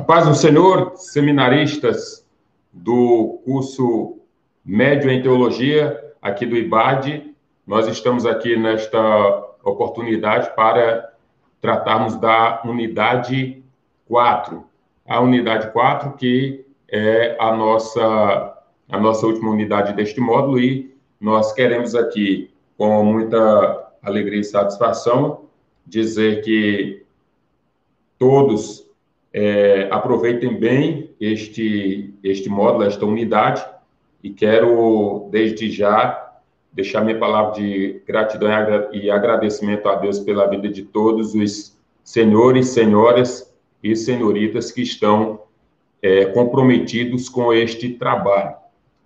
Paz do Senhor, seminaristas do curso Médio em Teologia, aqui do IBAD, nós estamos aqui nesta oportunidade para tratarmos da unidade 4. A unidade 4, que é a nossa última unidade deste módulo, e nós queremos aqui, com muita alegria e satisfação, dizer que todos aproveitem bem este módulo, esta unidade, e quero, desde já, deixar minha palavra de gratidão e agradecimento a Deus pela vida de todos os senhores, senhoras e senhoritas que estão comprometidos com este trabalho.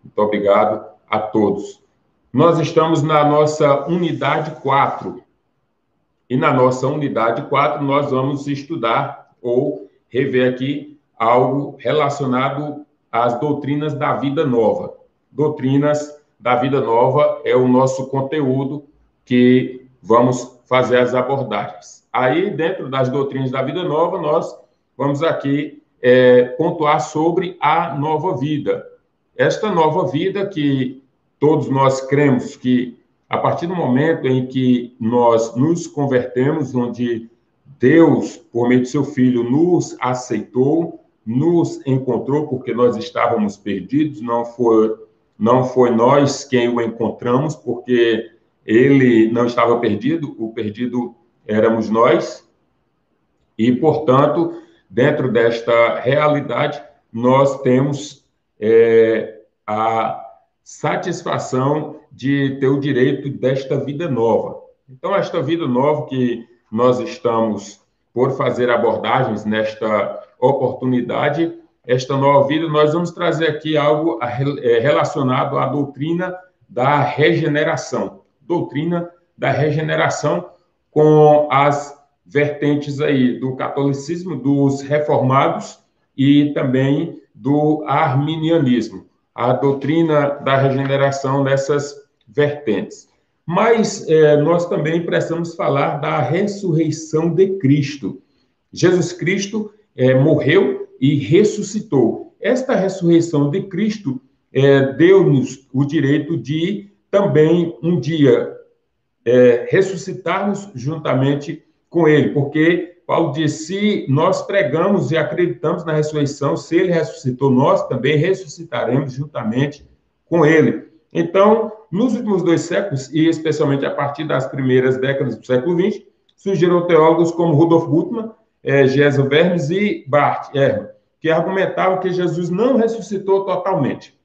Muito obrigado a todos. Nós estamos na nossa unidade 4, e na nossa unidade 4 nós vamos estudar ou rever aqui algo relacionado às doutrinas da vida nova. Doutrinas da vida nova é o nosso conteúdo que vamos fazer as abordagens. Aí, dentro das doutrinas da vida nova, nós vamos aqui pontuar sobre a nova vida. Esta nova vida que todos nós cremos que, a partir do momento em que nós nos convertemos, onde Deus, por meio de seu Filho, nos aceitou, nos encontrou, porque nós estávamos perdidos, não foi nós quem o encontramos, porque ele não estava perdido, o perdido éramos nós, e, portanto, dentro desta realidade, nós temos a satisfação de ter o direito desta vida nova. Então, esta vida nova que nós estamos por fazer abordagens nesta oportunidade, esta nova vida, nós vamos trazer aqui algo relacionado à doutrina da regeneração. Doutrina da regeneração com as vertentes aí do catolicismo, dos reformados e também do arminianismo. A doutrina da regeneração nessas vertentes. Mas nós também precisamos falar da ressurreição de Cristo. Jesus Cristo morreu e ressuscitou. Esta ressurreição de Cristo deu-nos o direito de também um dia ressuscitarmos juntamente com ele, porque Paulo diz, se nós pregamos e acreditamos na ressurreição, se ele ressuscitou, nós também ressuscitaremos juntamente com ele. Então, nos últimos 2 séculos, e especialmente a partir das primeiras décadas do século XX, surgiram teólogos como Rudolf Bultmann, Gesa Vermes e Bart Ehrman, que argumentavam que Jesus não ressuscitou totalmente.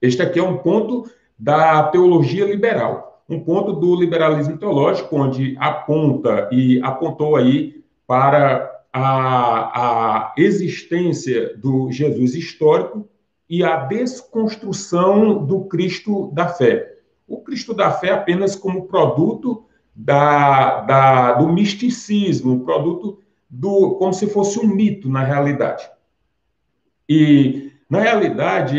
Este aqui é um ponto da teologia liberal, um ponto do liberalismo teológico, onde aponta e apontou aí para a existência do Jesus histórico e a desconstrução do Cristo da fé. O Cristo da fé apenas como produto do misticismo, produto como se fosse um mito na realidade. E, na realidade,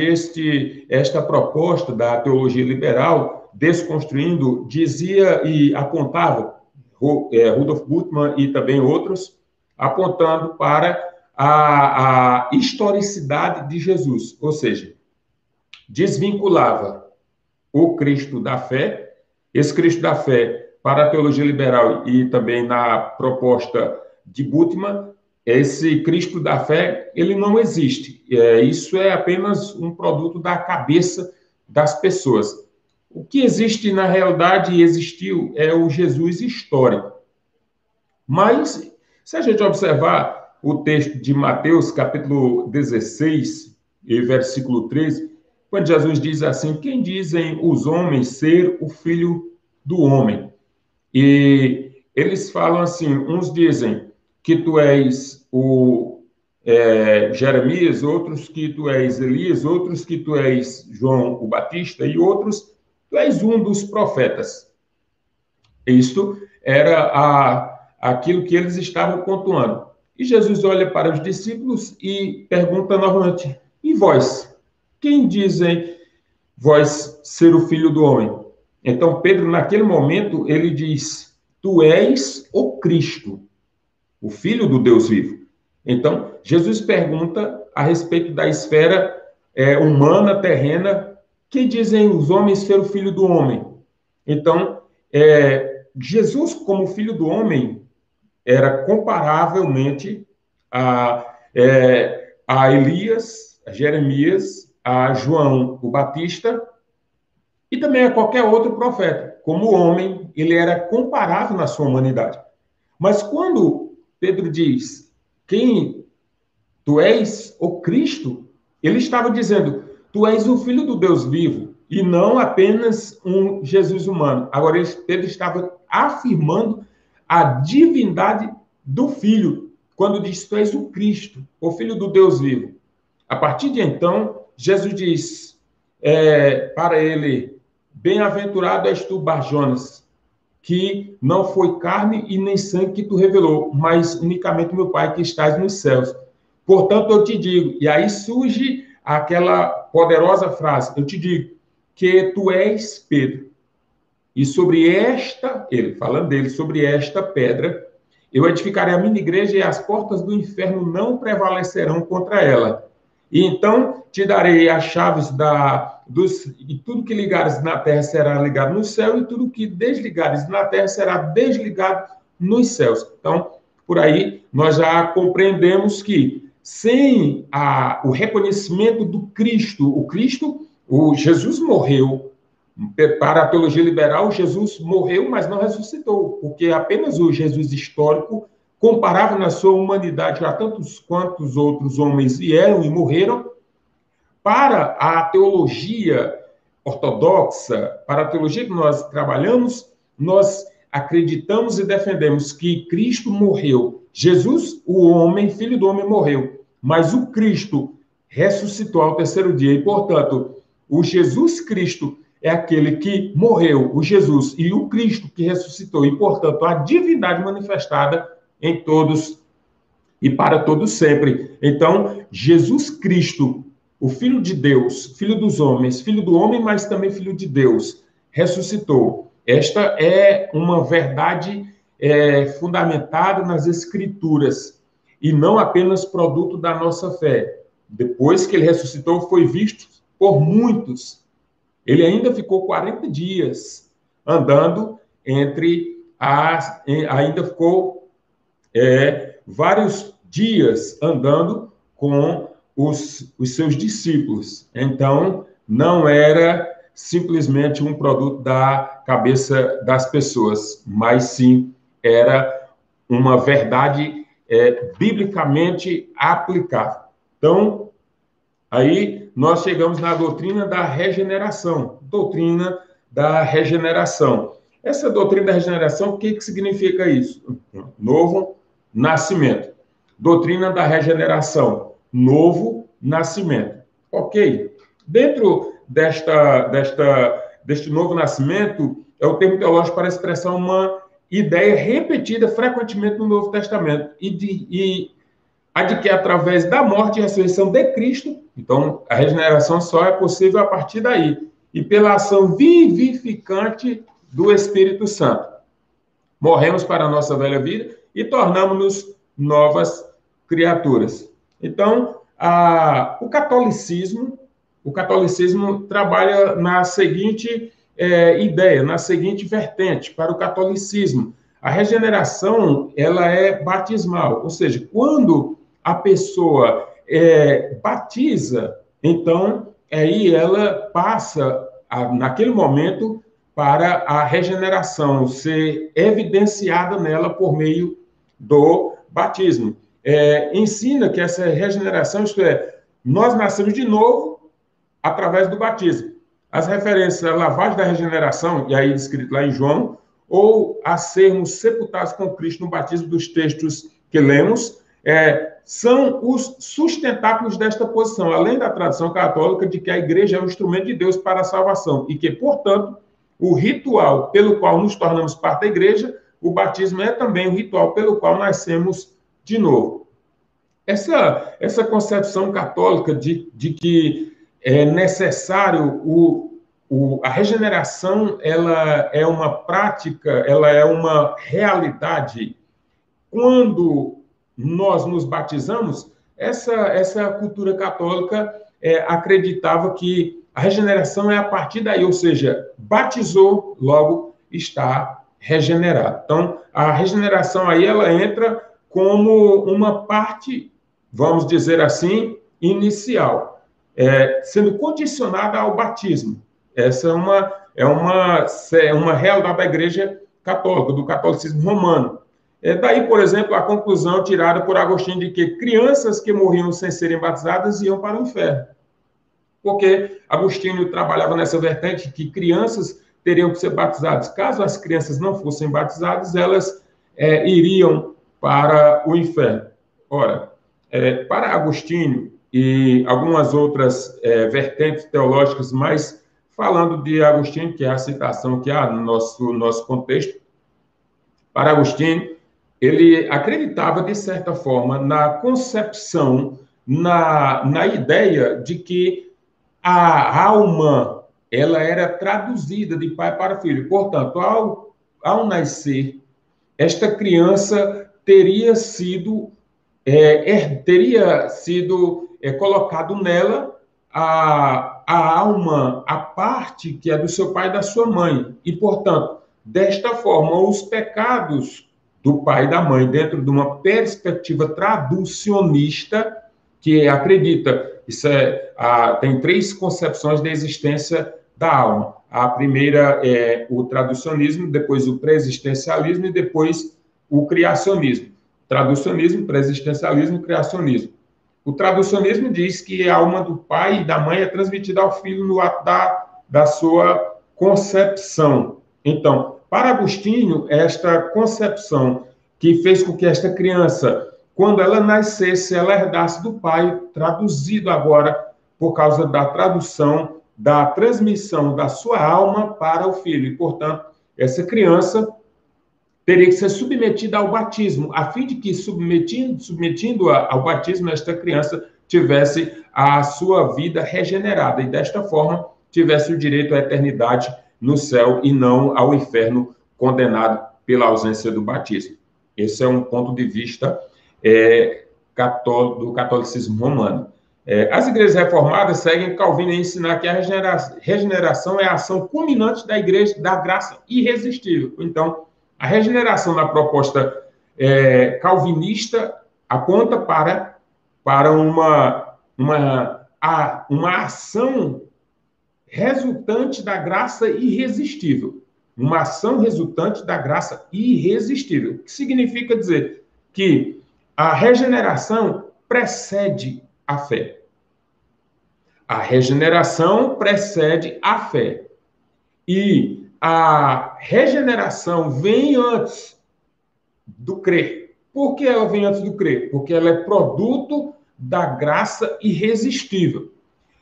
esta proposta da teologia liberal, desconstruindo, dizia e apontava, Rudolf Bultmann e também outros, apontando para a historicidade de Jesus, ou seja, desvinculava o Cristo da fé, esse Cristo da fé para a teologia liberal e também na proposta de Bultmann, esse Cristo da fé, ele não existe. Isso é apenas um produto da cabeça das pessoas. O que existe na realidade e existiu é o Jesus histórico. Mas, se a gente observar o texto de Mateus, capítulo 16, e versículo 13, quando Jesus diz assim, quem dizem os homens ser o filho do homem? E eles falam assim, uns dizem que tu és o Jeremias, outros que tu és Elias, outros que tu és João o Batista, e outros, tu és um dos profetas. Isto era aquilo que eles estavam pontuando. E Jesus olha para os discípulos e pergunta novamente, e vós? Quem dizem vós ser o filho do homem? Então, Pedro, naquele momento, ele diz, tu és o Cristo, o Filho do Deus vivo. Então, Jesus pergunta a respeito da esfera humana, terrena, que dizem os homens ser o filho do homem. Então, Jesus, como filho do homem, era comparavelmente a Elias, a Jeremias, a João o Batista e também a qualquer outro profeta. Como homem, ele era comparável na sua humanidade. Mas quando Pedro diz quem tu és, o Cristo, ele estava dizendo, tu és o Filho do Deus vivo e não apenas um Jesus humano. Agora, Pedro estava afirmando a divindade do Filho, quando diz, tu és o Cristo, o Filho do Deus vivo. A partir de então, Jesus diz para ele, bem-aventurado és tu, Bar-Jonas, que não foi carne e nem sangue que tu revelou, mas unicamente meu Pai que estás nos céus. Portanto, eu te digo, e aí surge aquela poderosa frase, eu te digo, que tu és Pedro, e sobre esta, ele falando dele, sobre esta pedra, eu edificarei a minha igreja e as portas do inferno não prevalecerão contra ela. E então te darei as chaves e tudo que ligares na terra será ligado no céu, e tudo que desligares na terra será desligado nos céus. Então, por aí, nós já compreendemos que sem o reconhecimento do Cristo, o Jesus morreu. Para a teologia liberal, Jesus morreu, mas não ressuscitou, porque apenas o Jesus histórico, comparável na sua humanidade a tantos quantos outros homens vieram e morreram. Para a teologia ortodoxa, para a teologia que nós trabalhamos, nós acreditamos e defendemos que Cristo morreu. Jesus, o homem, filho do homem, morreu, mas o Cristo ressuscitou ao terceiro dia, e, portanto, o Jesus Cristo é aquele que morreu, o Jesus, e o Cristo que ressuscitou, e, portanto, a divindade manifestada em todos e para todos sempre. Então, Jesus Cristo, o Filho de Deus, Filho dos homens, Filho do homem, mas também Filho de Deus, ressuscitou. Esta é uma verdade fundamentada nas Escrituras, e não apenas produto da nossa fé. Depois que ele ressuscitou, foi visto por muitos. Ele ainda ficou 40 dias andando ainda ficou vários dias andando com os seus discípulos. Então, não era simplesmente um produto da cabeça das pessoas, mas sim era uma verdade biblicamente aplicável. Então, aí nós chegamos na doutrina da regeneração. Doutrina da regeneração. Essa doutrina da regeneração, o que significa isso? Novo nascimento. Doutrina da regeneração. Novo nascimento. Ok. Dentro deste novo nascimento, é o termo teológico para expressar uma ideia repetida frequentemente no Novo Testamento, a de que através da morte e ressurreição de Cristo, então a regeneração só é possível a partir daí, e pela ação vivificante do Espírito Santo. Morremos para a nossa velha vida e tornamos-nos novas criaturas. Então, o catolicismo trabalha na seguinte ideia, na seguinte vertente, para o catolicismo. A regeneração, ela é batismal, ou seja, quando a pessoa batiza, então, aí ela passa, naquele momento, para a regeneração ser evidenciada nela por meio do batismo. Ensina que essa regeneração, isto é, nós nascemos de novo através do batismo. As referências à lavagem da regeneração, e aí descrito lá em João, ou a sermos sepultados com Cristo no batismo dos textos que lemos, são os sustentáculos desta posição, além da tradição católica de que a igreja é um instrumento de Deus para a salvação e que, portanto, o ritual pelo qual nos tornamos parte da igreja, o batismo é também o ritual pelo qual nascemos de novo. Essa concepção católica de que é necessário a regeneração, ela é uma prática, ela é uma realidade. Quando nós nos batizamos, essa cultura católica acreditava que a regeneração é a partir daí, ou seja, batizou, logo está regenerado. Então, a regeneração aí, ela entra como uma parte, vamos dizer assim, inicial, sendo condicionada ao batismo. Essa é uma realidade da Igreja Católica, do catolicismo romano. Daí, por exemplo, a conclusão tirada por Agostinho de que crianças que morriam sem serem batizadas iam para o inferno. Porque Agostinho trabalhava nessa vertente que crianças teriam que ser batizadas. Caso as crianças não fossem batizadas, elas iriam para o inferno. Ora, para Agostinho e algumas outras vertentes teológicas, mas falando de Agostinho, que é a citação que há no nosso contexto, para Agostinho, ele acreditava, de certa forma, na concepção, na ideia de que a alma ela era traduzida de pai para filho. Portanto, ao nascer, esta criança teria sido colocado nela a alma, a parte que é do seu pai e da sua mãe. E, portanto, desta forma, os pecados do pai e da mãe, dentro de uma perspectiva traducionista, que acredita, tem três concepções da existência da alma. A primeira é o traducionismo, depois o pré-existencialismo e depois o criacionismo. Traducionismo, pré-existencialismo e criacionismo. O traducionismo diz que a alma do pai e da mãe é transmitida ao filho no ato da sua concepção. Então, para Agostinho, esta concepção que fez com que esta criança, quando ela nascesse, ela herdasse do pai, traduzido agora por causa da tradução, da transmissão da sua alma para o filho. E, portanto, essa criança teria que ser submetida ao batismo, a fim de que, submetindo ao batismo, esta criança tivesse a sua vida regenerada e, desta forma, tivesse o direito à eternidade no céu e não ao inferno, condenado pela ausência do batismo. Esse é um ponto de vista do catolicismo romano. As igrejas reformadas seguem Calvino em ensinar que a regeneração é a ação culminante da igreja da graça irresistível. Então, a regeneração na proposta calvinista aponta para uma ação resultante da graça irresistível. Uma ação resultante da graça irresistível. O que significa dizer que a regeneração precede a fé. A regeneração precede a fé. E a regeneração vem antes do crer. Por que ela vem antes do crer? Porque ela é produto da graça irresistível.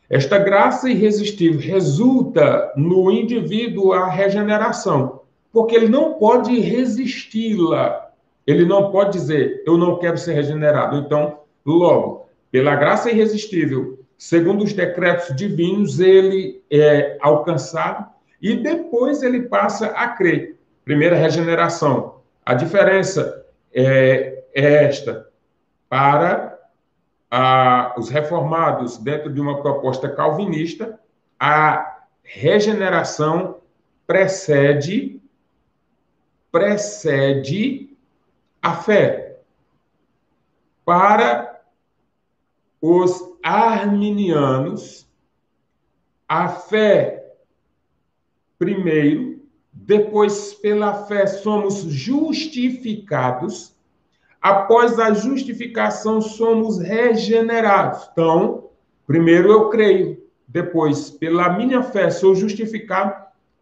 Esta graça irresistível resulta no indivíduo a regeneração, porque ele não pode resisti-la. Ele não pode dizer, eu não quero ser regenerado. Então, logo, pela graça irresistível, segundo os decretos divinos, ele é alcançado e depois ele passa a crer. Primeira regeneração. A diferença é esta. Para os reformados, dentro de uma proposta calvinista, a regeneração precede a fé. Para os arminianos, a fé primeiro, depois pela fé somos justificados, após a justificação somos regenerados. Então, primeiro eu creio, depois pela minha fé sou justificado,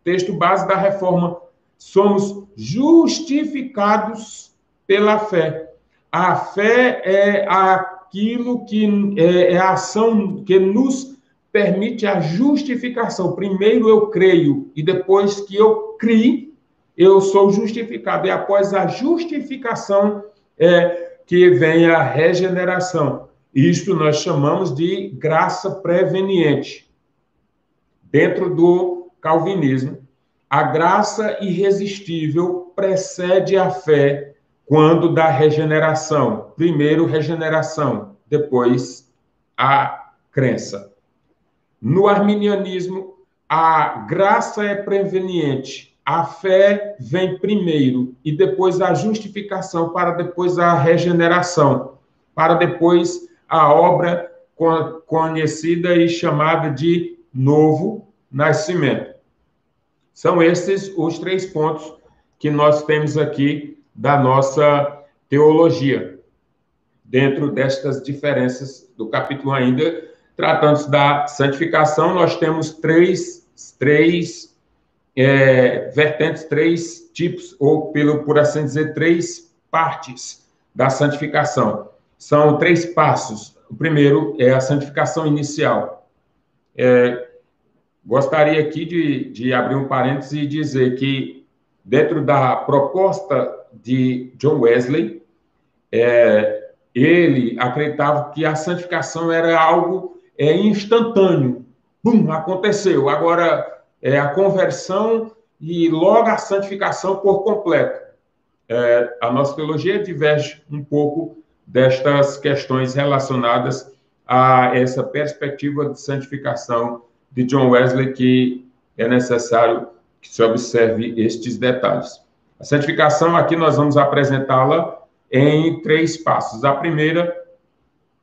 texto base da reforma, somos justificados pela fé. A fé é aquilo que é a ação que nos permite a justificação. Primeiro eu creio e depois que eu criei, eu sou justificado. E após a justificação que vem a regeneração. Isto nós chamamos de graça preveniente. Dentro do calvinismo, a graça irresistível precede a fé quando da regeneração. Primeiro regeneração, depois a crença. No arminianismo, a graça é preveniente, a fé vem primeiro e depois a justificação, para depois a regeneração, para depois a obra conhecida e chamada de novo nascimento. São esses os 3 pontos que nós temos aqui da nossa teologia, dentro destas diferenças do capítulo ainda. Tratando-se da santificação, nós temos três vertentes, 3 tipos, ou, por assim dizer, 3 partes da santificação. São 3 passos. O primeiro é a santificação inicial. Gostaria aqui de abrir um parêntese e dizer que, dentro da proposta de John Wesley, ele acreditava que a santificação era algo instantâneo. Bum, aconteceu. Agora, a conversão e logo a santificação por completo. A nossa teologia diverge um pouco destas questões relacionadas a essa perspectiva de santificação de John Wesley, que é necessário que se observe estes detalhes. A santificação, aqui nós vamos apresentá-la em 3 passos. A primeira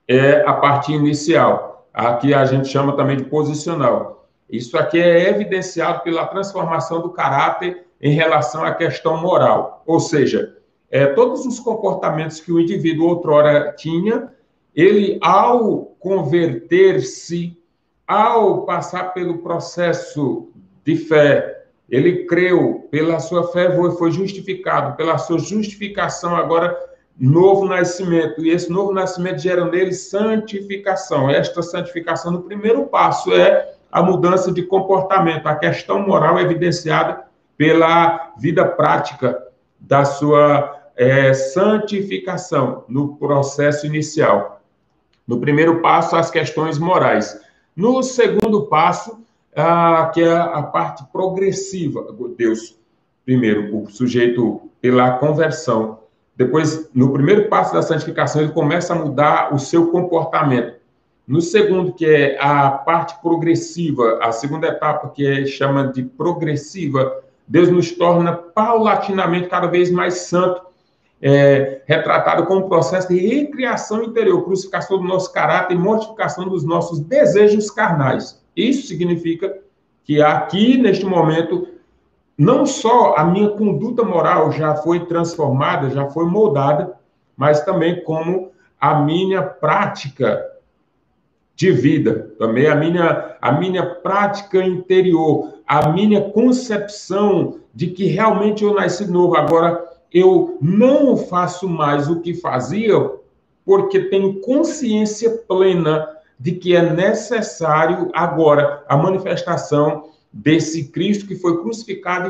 é a parte inicial. Aqui a gente chama também de posicional. Isso aqui é evidenciado pela transformação do caráter em relação à questão moral. Ou seja, todos os comportamentos que o indivíduo outrora tinha, ele, ao converter-se, ao passar pelo processo de fé, ele creu, pela sua fé foi justificado, pela sua justificação agora, novo nascimento, e esse novo nascimento gera nele santificação. Esta santificação, no primeiro passo, é a mudança de comportamento, a questão moral evidenciada pela vida prática da sua santificação, no processo inicial. No primeiro passo, as questões morais. No segundo passo, que é a parte progressiva, Deus, primeiro, o sujeito pela conversão. Depois, no primeiro passo da santificação, ele começa a mudar o seu comportamento. No segundo, que é a parte progressiva, a segunda etapa, que chama de progressiva, Deus nos torna paulatinamente cada vez mais santo, retratado como um processo de recriação interior, crucificação do nosso caráter e mortificação dos nossos desejos carnais. Isso significa que aqui, neste momento, não só a minha conduta moral já foi transformada, já foi moldada, mas também como a minha prática de vida, também a minha prática interior, a minha concepção de que realmente eu nasci novo. Agora, eu não faço mais o que fazia porque tenho consciência plena de que é necessário agora a manifestação desse Cristo que foi crucificado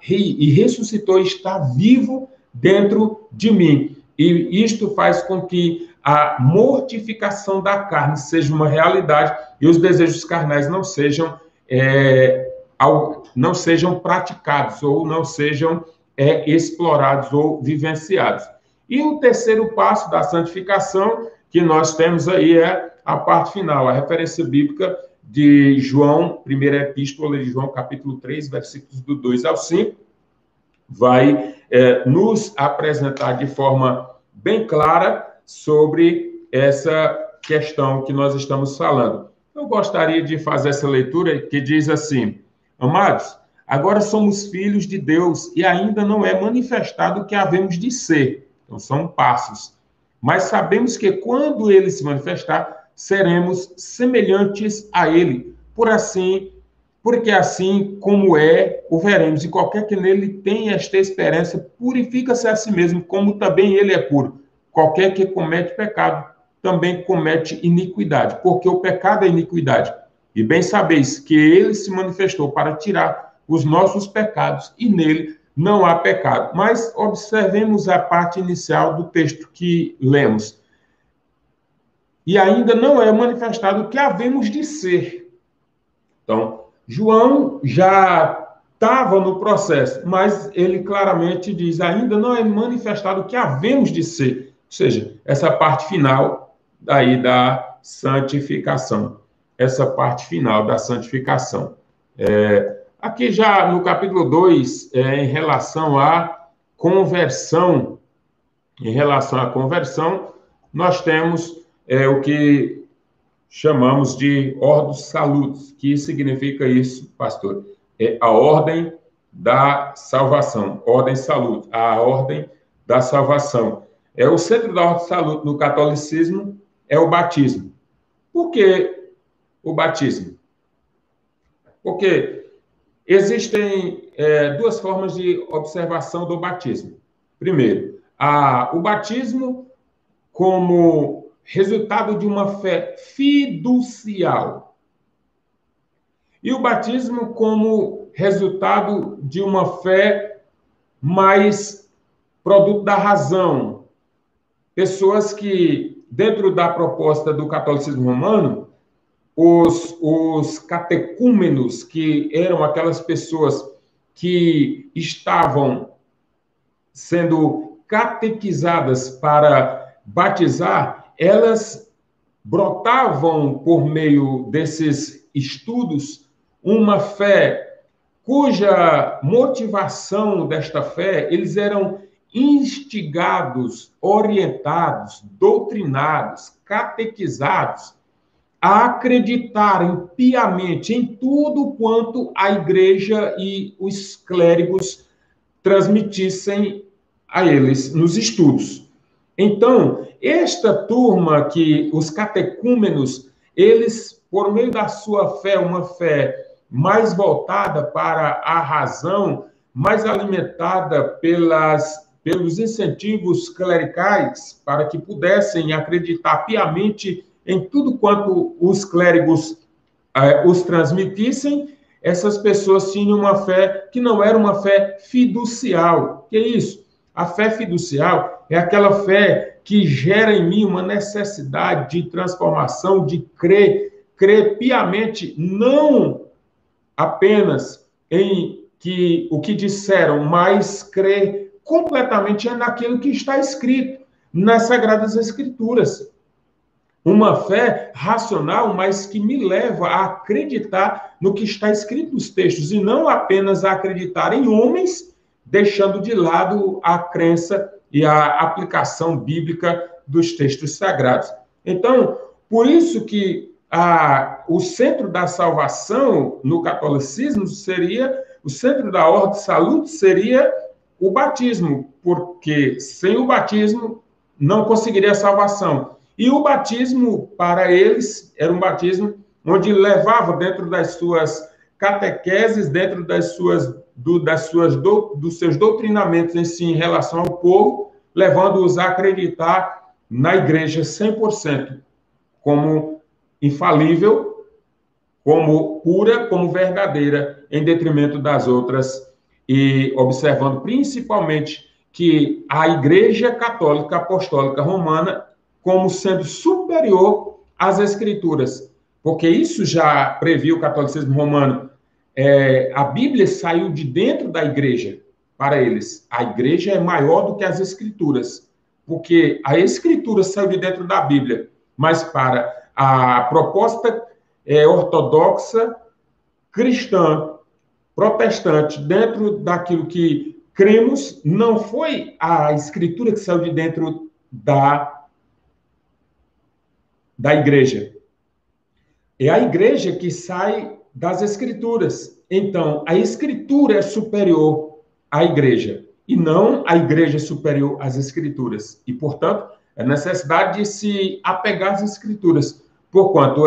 e ressuscitou, está vivo dentro de mim. E isto faz com que a mortificação da carne seja uma realidade e os desejos carnais não sejam praticados ou não sejam explorados ou vivenciados. E o terceiro passo da santificação que nós temos aí é a parte final, a referência bíblica de João, primeira epístola de João, capítulo 3, versículos do 2 ao 5, vai nos apresentar de forma bem clara sobre essa questão que nós estamos falando. Eu gostaria de fazer essa leitura que diz assim: amados, agora somos filhos de Deus e ainda não é manifestado o que havemos de ser. Então, são passos. Mas sabemos que quando ele se manifestar, seremos semelhantes a ele. Porque assim como o veremos. E qualquer que nele tenha esta esperança, purifica-se a si mesmo, como também ele é puro. Qualquer que comete pecado, também comete iniquidade. Porque o pecado é iniquidade. E bem sabeis que ele se manifestou para tirar os nossos pecados, e nele não há pecado. Mas observemos a parte inicial do texto que lemos. E ainda não é manifestado o que havemos de ser. Então, João já estava no processo, mas ele claramente diz, ainda não é manifestado o que havemos de ser. Ou seja, essa parte final daí da santificação. Essa parte final da santificação. Aqui já no capítulo 2, em relação à conversão, nós temos o que chamamos de Ordo Salutis. Que significa isso, pastor? É a ordem da salvação. Ordem Salutis, a ordem da salvação. O centro da Ordem Salutis no catolicismo é o batismo. Por que o batismo? Porque existem duas formas de observação do batismo. Primeiro, o batismo como resultado de uma fé fiducial. E o batismo como resultado de uma fé mais produto da razão. Pessoas que, dentro da proposta do catolicismo romano, os catecúmenos, que eram aquelas pessoas que estavam sendo catequizadas para batizar, elas brotavam por meio desses estudos uma fé cuja motivação desta fé, eles eram instigados, orientados, doutrinados, catequizados a acreditarem piamente em tudo quanto a igreja e os clérigos transmitissem a eles nos estudos. Então, esta turma que os catecúmenos, eles, por meio da sua fé, uma fé mais voltada para a razão, mais alimentada pelos incentivos clericais, para que pudessem acreditar piamente em tudo quanto os clérigos os transmitissem, essas pessoas tinham uma fé que não era uma fé fiducial. Que é isso? A fé fiducial é aquela fé que gera em mim uma necessidade de transformação, de crer piamente, não apenas em que o que disseram, mas crer completamente naquilo que está escrito nas Sagradas Escrituras. Uma fé racional, mas que me leva a acreditar no que está escrito nos textos, e não apenas a acreditar em homens, deixando de lado a crença e a aplicação bíblica dos textos sagrados. Então, por isso que o centro da salvação no catolicismo seria, o centro da Ordo Salutis seria o batismo, porque sem o batismo não conseguiria a salvação. E o batismo, para eles, era um batismo onde levava dentro das suas catequeses, dentro dos seus doutrinamentos em si em relação ao povo, levando-os a acreditar na igreja 100%, como infalível, como pura, como verdadeira, em detrimento das outras, e observando principalmente que a Igreja Católica Apostólica Romana como sendo superior às Escrituras, porque isso já previa o catolicismo romano. A Bíblia saiu de dentro da igreja para eles. A igreja é maior do que as Escrituras, porque a Escritura saiu de dentro da Bíblia, mas para a proposta ortodoxa, cristã, protestante, dentro daquilo que cremos, não foi a Escritura que saiu de dentro da igreja. É a igreja que sai das Escrituras. Então, a Escritura é superior à igreja, e não a igreja superior às Escrituras. E, portanto, é necessidade de se apegar às Escrituras, porquanto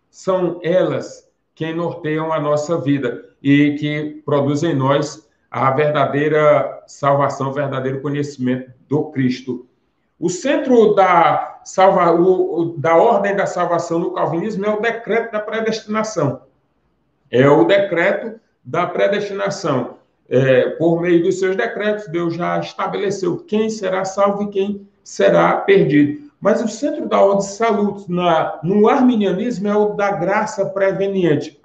são elas quem norteiam a nossa vida e que produzem em nós a verdadeira salvação, o verdadeiro conhecimento do Cristo. O centro da ordem da salvação no calvinismo é o decreto da predestinação. É o decreto da predestinação. Por meio dos seus decretos, Deus já estabeleceu quem será salvo e quem será perdido. Mas o centro da Ordo Salutis no arminianismo é o da graça preveniente.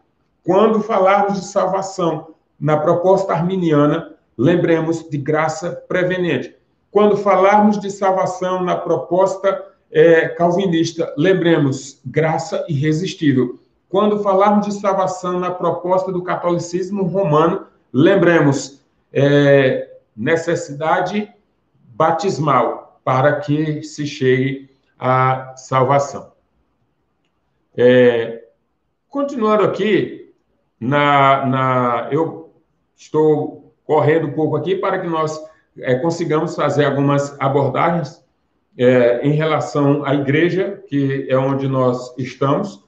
Quando falarmos de salvação na proposta arminiana, lembremos de graça preveniente. Quando falarmos de salvação na proposta calvinista, lembremos, graça irresistível. Quando falarmos de salvação na proposta do catolicismo romano, lembremos, necessidade batismal para que se chegue à salvação. Continuando aqui, eu estou correndo um pouco aqui para que nós consigamos fazer algumas abordagens em relação à igreja, que é onde nós estamos.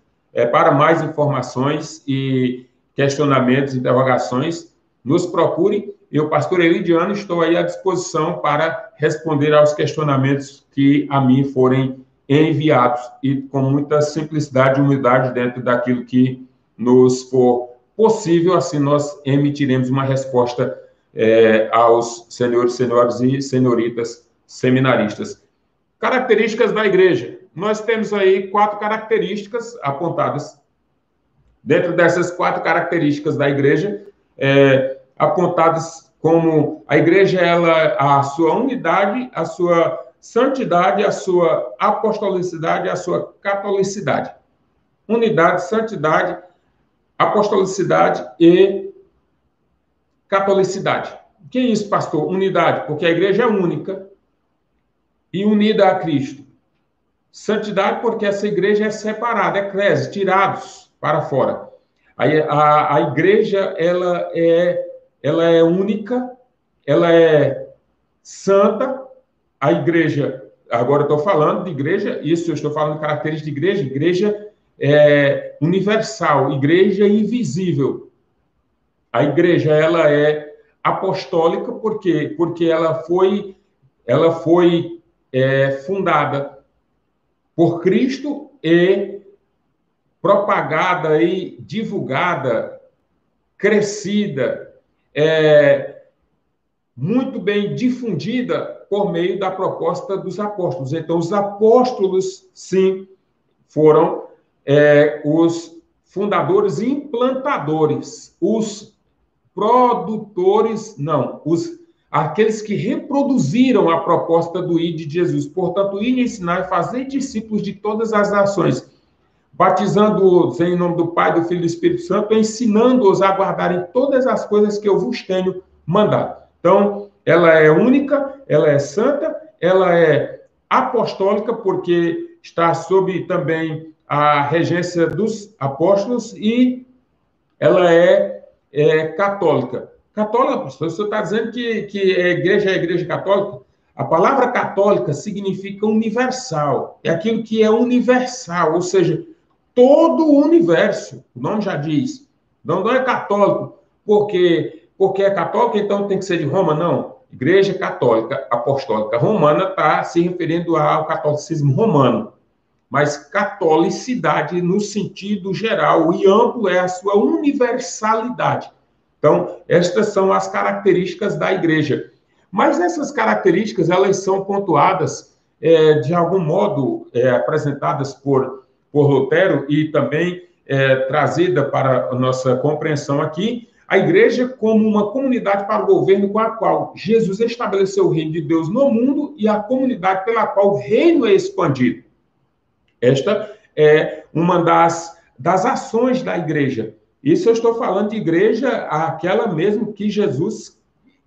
Para mais informações e questionamentos, interrogações, nos procure. Eu, pastor Elidiano, estou aí à disposição para responder aos questionamentos que a mim forem enviados e com muita simplicidade e humildade dentro daquilo que nos for possível, assim nós emitiremos uma resposta aos senhores, senhoras e senhoritas seminaristas. Características da igreja. Nós temos aí 4 características apontadas. Dentro dessas 4 características da igreja, apontadas como a igreja, a sua unidade, a sua santidade, a sua apostolicidade, a sua catolicidade. Unidade, santidade, apostolicidade e catolicidade. O que é isso, pastor? Unidade, porque a igreja é única e unida a Cristo. Santidade, porque essa igreja é separada, eclésia, tirados para fora. A igreja, ela é única, ela é santa. A igreja, agora eu estou falando de igreja, isso eu estou falando de características de igreja, igreja universal, igreja invisível. A igreja, ela é apostólica, por quê? Porque ela foi fundada por Cristo e propagada e divulgada, crescida, muito bem difundida por meio da proposta dos apóstolos. Então, os apóstolos, sim, foram os fundadores e implantadores, os produtores, não, aqueles que reproduziram a proposta do ID de Jesus. Portanto, ir, ensinar e fazer discípulos de todas as nações, batizando-os em nome do Pai, do Filho e do Espírito Santo, ensinando-os a guardarem todas as coisas que eu vos tenho mandado. Então, ela é única, ela é santa, ela é apostólica, porque está sob também a regência dos apóstolos, e ela é católica. Católica, pastor, o senhor está dizendo que a igreja é a igreja católica? A palavra católica significa universal. É aquilo que é universal, ou seja, todo o universo. O nome já diz. Não é católico porque é católico, então tem que ser de Roma, não. Igreja Católica Apostólica Romana está se referindo ao catolicismo romano. Mas catolicidade, no sentido geral e amplo, é a sua universalidade. Então, estas são as características da igreja. Mas essas características, elas são pontuadas, de algum modo, apresentadas por Lutero e também trazida para a nossa compreensão aqui, a igreja como uma comunidade para o governo com a qual Jesus estabeleceu o reino de Deus no mundo e a comunidade pela qual o reino é expandido. Esta é uma das ações da igreja. Isso eu estou falando de igreja, aquela mesmo que Jesus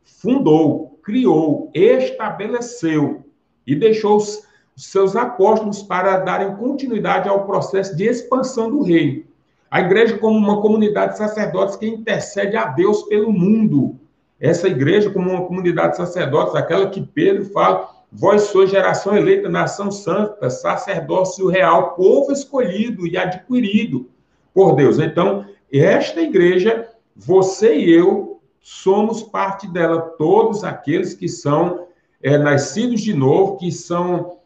fundou, criou, estabeleceu e deixou os seus apóstolos para darem continuidade ao processo de expansão do reino. A igreja como uma comunidade de sacerdotes que intercede a Deus pelo mundo. Essa igreja como uma comunidade de sacerdotes, aquela que Pedro fala, vós sois geração eleita, nação santa, sacerdócio real, povo escolhido e adquirido por Deus. Então, esta igreja, você e eu, somos parte dela, todos aqueles que são nascidos de novo, que são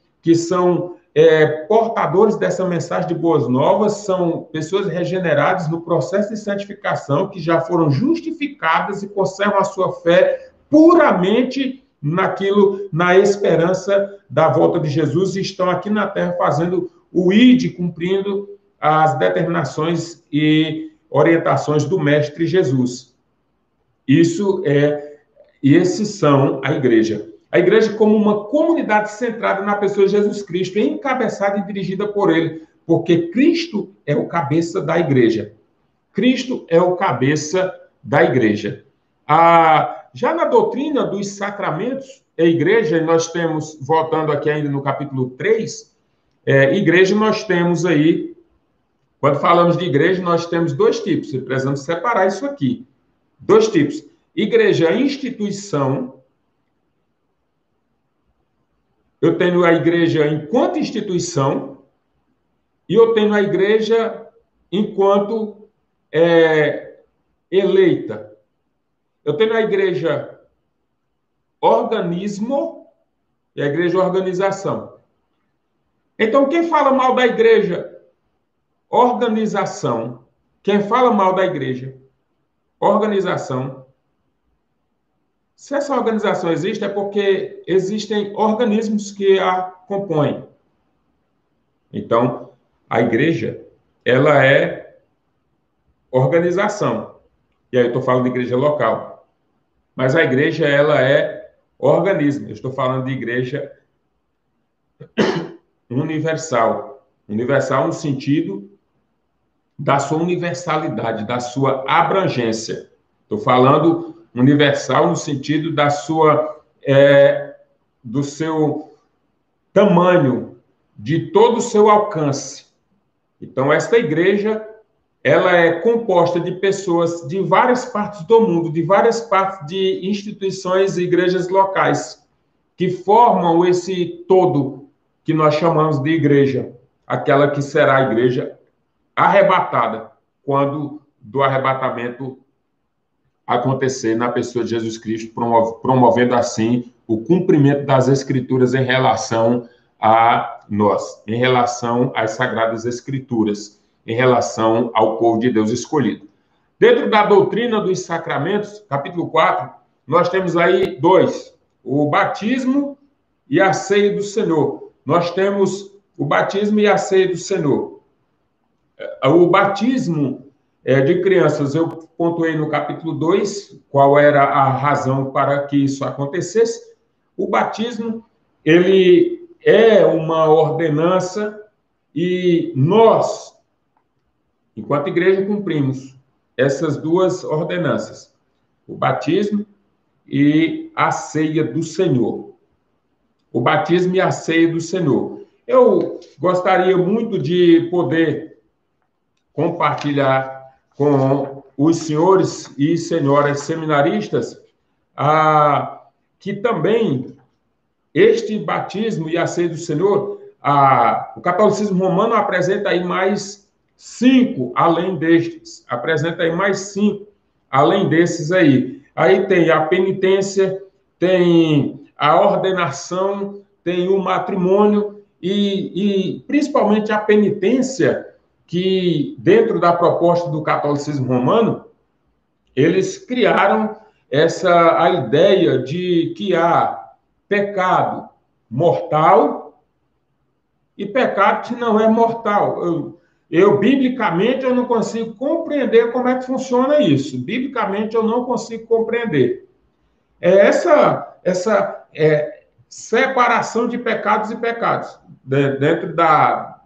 portadores dessa mensagem de boas novas, são pessoas regeneradas no processo de santificação, que já foram justificadas e conservam a sua fé puramente na esperança da volta de Jesus, e estão aqui na Terra fazendo o ID, cumprindo as determinações e orientações do Mestre Jesus. Esses são a igreja. A igreja como uma comunidade centrada na pessoa de Jesus Cristo, encabeçada e dirigida por ele, porque Cristo é o cabeça da igreja. Cristo é o cabeça da igreja. Já na doutrina dos sacramentos, a igreja, nós temos, voltando aqui ainda no capítulo 3, igreja nós temos aí, quando falamos de igreja, nós temos dois tipos, e precisamos separar isso aqui. Dois tipos. Igreja instituição. Eu tenho a igreja enquanto instituição e eu tenho a igreja enquanto eleita. Eu tenho a igreja organismo e a igreja organização. Então, quem fala mal da igreja organização, quem fala mal da igreja organização, se essa organização existe, é porque existem organismos que a compõem. Então, a igreja, ela é organização. E aí eu estou falando de igreja local. Mas a igreja, ela é organismo. Eu estou falando de igreja universal. Universal no sentido da sua universalidade, da sua abrangência. Estou falando universal no sentido da sua, do seu tamanho, de todo o seu alcance. Então, esta igreja, ela é composta de pessoas de várias partes do mundo, de várias partes de instituições e igrejas locais, que formam esse todo que nós chamamos de igreja, aquela que será a igreja arrebatada, quando do arrebatamento acontecer na pessoa de Jesus Cristo, promovendo assim o cumprimento das Escrituras em relação a nós, em relação às Sagradas Escrituras, em relação ao povo de Deus escolhido. Dentro da doutrina dos sacramentos, capítulo 4, nós temos aí dois, o batismo e a ceia do Senhor. Nós temos o batismo e a ceia do Senhor. O batismo de crianças, eu pontuei no capítulo 2, qual era a razão para que isso acontecesse. O batismo, ele é uma ordenança e nós, enquanto igreja, cumprimos essas duas ordenanças, o batismo e a ceia do Senhor. O batismo e a ceia do Senhor. Eu gostaria muito de poder compartilhar com os senhores e senhoras seminaristas que também este batismo e a ceia do Senhor, o catolicismo romano apresenta aí mais 5 além destes, apresenta aí mais 5 além desses aí. Aí tem a penitência, tem a ordenação, tem o matrimônio e principalmente a penitência, que dentro da proposta do catolicismo romano, eles criaram a ideia de que há pecado mortal e pecado que não é mortal. Biblicamente, eu não consigo compreender como é que funciona isso. Biblicamente, eu não consigo compreender. Essa separação de pecados e pecados. Dentro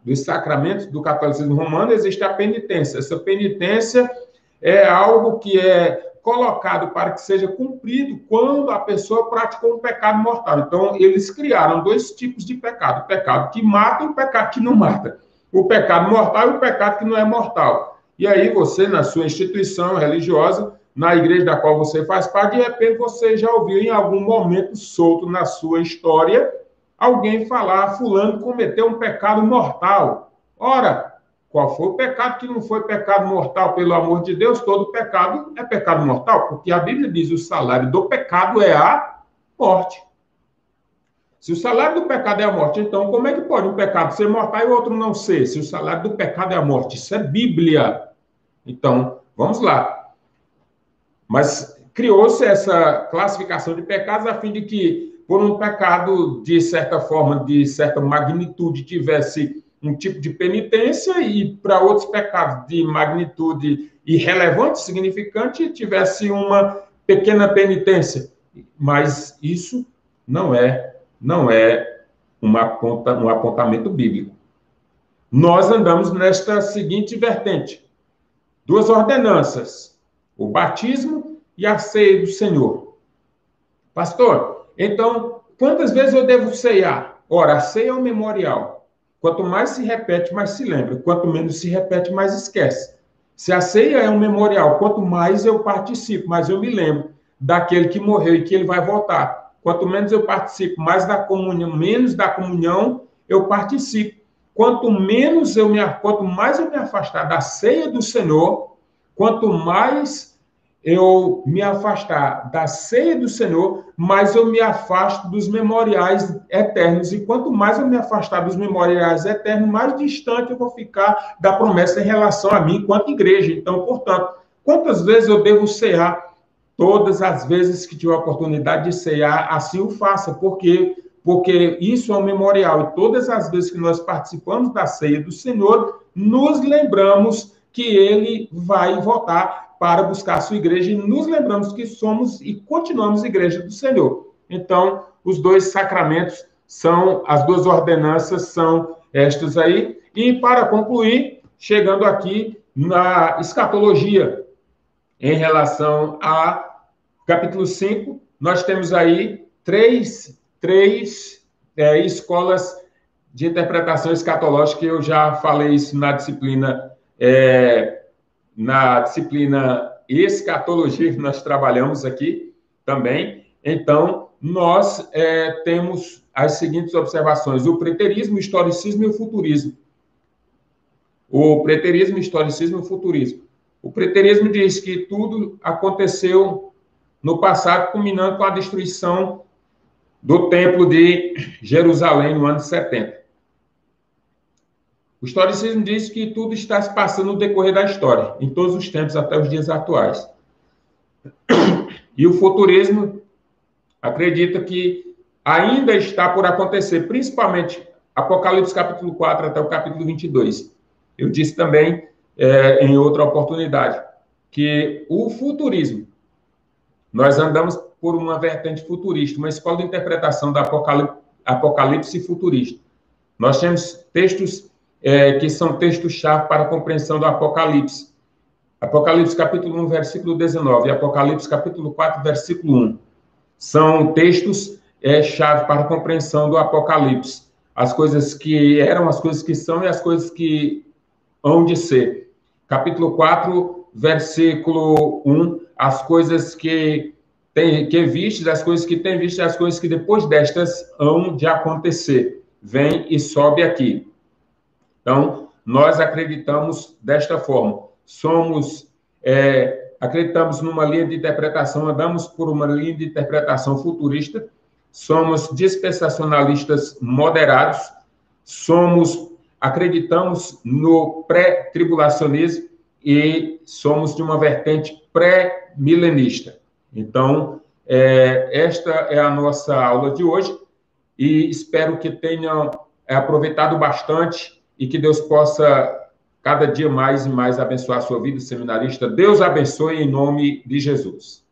dos sacramentos do catolicismo romano, existe a penitência. Essa penitência é algo que é colocado para que seja cumprido quando a pessoa praticou um pecado mortal. Então, eles criaram 2 tipos de pecado: o pecado que mata e o pecado que não mata. O pecado mortal e o pecado que não é mortal. E aí você, na sua instituição religiosa, na igreja da qual você faz parte, de repente você já ouviu em algum momento solto na sua história alguém falar: fulano cometeu um pecado mortal. Ora, qual foi o pecado que não foi pecado mortal? Pelo amor de Deus, todo pecado é pecado mortal, porque a Bíblia diz: o salário do pecado é a morte. Se o salário do pecado é a morte, então como é que pode um pecado ser mortal e o outro não ser? Se o salário do pecado é a morte, isso é Bíblia. Então, vamos lá. Mas criou-se essa classificação de pecados a fim de que, por um pecado, de certa forma, de certa magnitude, tivesse um tipo de penitência, e para outros pecados de magnitude irrelevante, significante, tivesse uma pequena penitência. Mas isso não é um apontamento bíblico. Nós andamos nesta seguinte vertente: duas ordenanças, o batismo e a ceia do Senhor. Pastor, então, quantas vezes eu devo ceiar? Ora, a ceia é um memorial. Quanto mais se repete, mais se lembra. Quanto menos se repete, mais esquece. Se a ceia é um memorial, quanto mais eu participo, mais eu me lembro daquele que morreu e que ele vai voltar. Quanto menos eu participo, mais da comunhão, menos da comunhão eu participo. Quanto mais eu me afastar da ceia do Senhor, quanto mais eu me afastar da ceia do Senhor, mais eu me afasto dos memoriais eternos. E quanto mais eu me afastar dos memoriais eternos, mais distante eu vou ficar da promessa em relação a mim enquanto igreja. Então, portanto, quantas vezes eu devo cear? Todas as vezes que tiver a oportunidade de cear, assim o faça. Por quê? Porque isso é um memorial. E todas as vezes que nós participamos da ceia do Senhor, nos lembramos que ele vai voltar para buscar a sua igreja, e nos lembramos que somos e continuamos igreja do Senhor. Então, os dois sacramentos as duas ordenanças são estas aí. E para concluir, chegando aqui na escatologia, em relação a capítulo 5, nós temos aí três escolas de interpretação escatológica, que eu já falei isso na disciplina escatologia, que nós trabalhamos aqui também. Então, nós temos as seguintes observações: o preterismo, o historicismo e o futurismo. O preterismo, o historicismo e o futurismo. O preterismo diz que tudo aconteceu no passado, culminando com a destruição do Templo de Jerusalém no ano 70. O historicismo diz que tudo está se passando no decorrer da história, em todos os tempos até os dias atuais. E o futurismo acredita que ainda está por acontecer, principalmente Apocalipse capítulo 4 até o capítulo 22. Eu disse também, em outra oportunidade, que o futurismo, nós andamos por uma vertente futurista, uma escola de interpretação da Apocalipse futurista. Nós temos textos que são textos-chave para a compreensão do Apocalipse. Apocalipse capítulo 1, versículo 19, e Apocalipse capítulo 4, versículo 1. São textos-chave para a compreensão do Apocalipse. As coisas que eram, as coisas que são e as coisas que hão de ser. Capítulo 4, versículo 1, as coisas que vistes, as coisas que tem visto, as coisas que depois destas hão de acontecer. Vem e sobe aqui. Então, nós acreditamos desta forma. Acreditamos numa linha de interpretação, andamos por uma linha de interpretação futurista, somos dispensacionalistas moderados, acreditamos no pré-tribulacionismo e somos de uma vertente pré-milenista. Então, esta é a nossa aula de hoje e espero que tenham aproveitado bastante e que Deus possa cada dia mais e mais abençoar a sua vida, seminarista. Deus abençoe em nome de Jesus.